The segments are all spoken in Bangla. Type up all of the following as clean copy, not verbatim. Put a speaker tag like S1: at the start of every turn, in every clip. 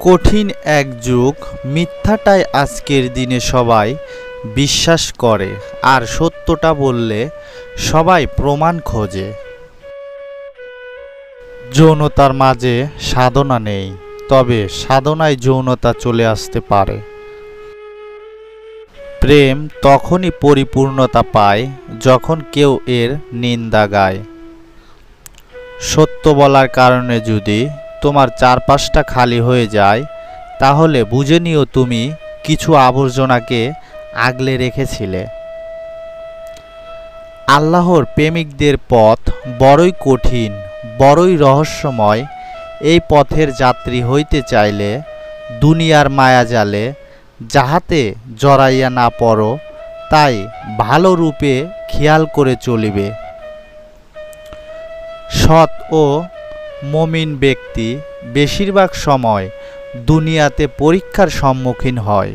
S1: কঠিন এক যুগ, মিথ্যাটাই আজকের দিনে সবাই বিশ্বাস করে, আর সত্যটা বললে সবাই প্রমাণ খোঁজে। যৌনতার মাঝে সাধনা নেই, তবে সাধনায় যৌনতা চলে আসতে পারে। প্রেম তখনই পরিপূর্ণতা পায় যখন কেউ এর নিন্দা গায়। সত্য বলার কারণে যদি তোমার চারপাশটা খালি হয়ে যায়, তাহলে বুঝে নিও তুমি কিছু আবর্জনাকে আগলে রেখেছিলে। আল্লাহর প্রেমিকদের পথ বড়ই কঠিন, বড়ই রহস্যময়। এই পথের যাত্রী হইতে চাইলে দুনিয়ার মায়াজালে যাহাতে জড়াইয়া না পড়ো, তাই ভালো রূপে খেয়াল করে চলিবে। সৎ ও মুমিন ব্যক্তি বেশিরভাগ সময় দুনিয়াতে পরীক্ষার সম্মুখীন হয়।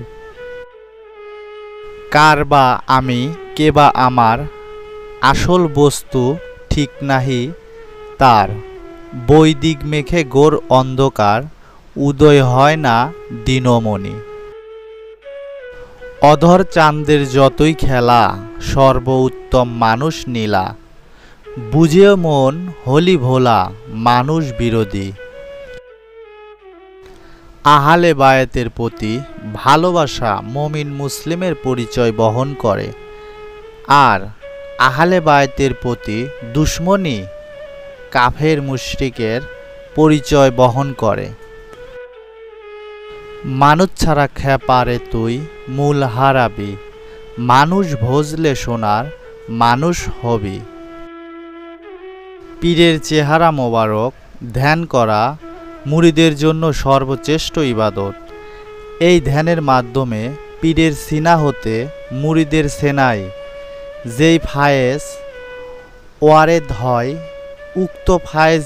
S1: কার বা আমি, কে বা আমার, আসল বস্তু ঠিক নাহি তার। বৈদিক মেঘে ঘোর অন্ধকার, উদয় হয় না দিনমণি। অধর চাঁদের যতই খেলা, সর্ব উত্তম মানুষ নীলা। বুঝেও মন হলি ভোলা, মানুষ বিরোধী। আহলে বায়াতের প্রতি ভালোবাসা মুমিন মুসলিমের পরিচয় বহন করে, আর আহলে বায়াতের প্রতি দুশমনি কাফের মুশরিকের পরিচয় বহন করে। মানুষ ছাড়া খেপারে তুই মূল হারাবি, মানুষ ভজলে সোনার মানুষ হবি। পীরের চেহারা মোবারক ধ্যান করা মুরিদের জন্য সর্বশ্রেষ্ঠ ইবাদত। এই ধ্যানের মাধ্যমে পীরের সিনা হতে মুরিদের সেনায় যেই ফায়েজ ওয়ারেদ হয়, উক্ত ফায়েজ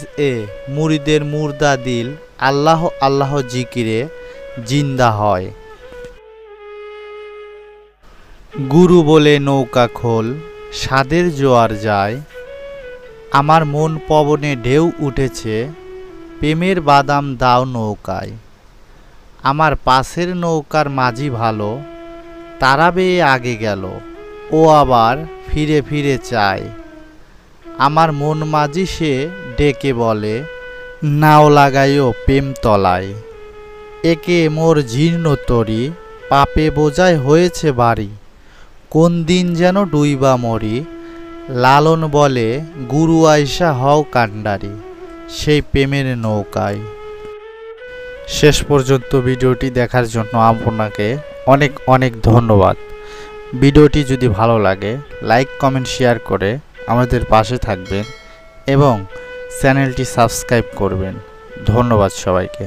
S1: মুরিদের মুর্দা দিল আল্লাহ আল্লাহ জিকিরে জিন্দা হয়। গুরু বলে নৌকা খোল, সাদের জোয়ার যায়। আমার মন পবনে ঢেউ উঠেছে, প্রেমের বাদাম দাও নৌকায়। আমার পাশের নৌকার মাঝি ভালো, তারা বেয়ে আগে গেল, ও আবার ফিরে ফিরে চায়। আমার মন মাঝি সে ডেকে বলে, নাও লাগাইও প্রেম তলায়। একে মোর জীর্ণ তরি, পাপে বোঝায় হয়েছে বাড়ি। কোন দিন যেন ডুইবা মরি, লালন বলে গুরু আয়সা হও কান্ডারি, সেই প্রেমের নৌকায়। শেষ পর্যন্ত ভিডিওটি দেখার জন্য আপনাকে অনেক অনেক ধন্যবাদ। ভিডিওটি যদি ভালো লাগে লাইক কমেন্ট শেয়ার করে আমাদের পাশে থাকবেন এবং চ্যানেলটি সাবস্ক্রাইব করবেন। ধন্যবাদ সবাইকে।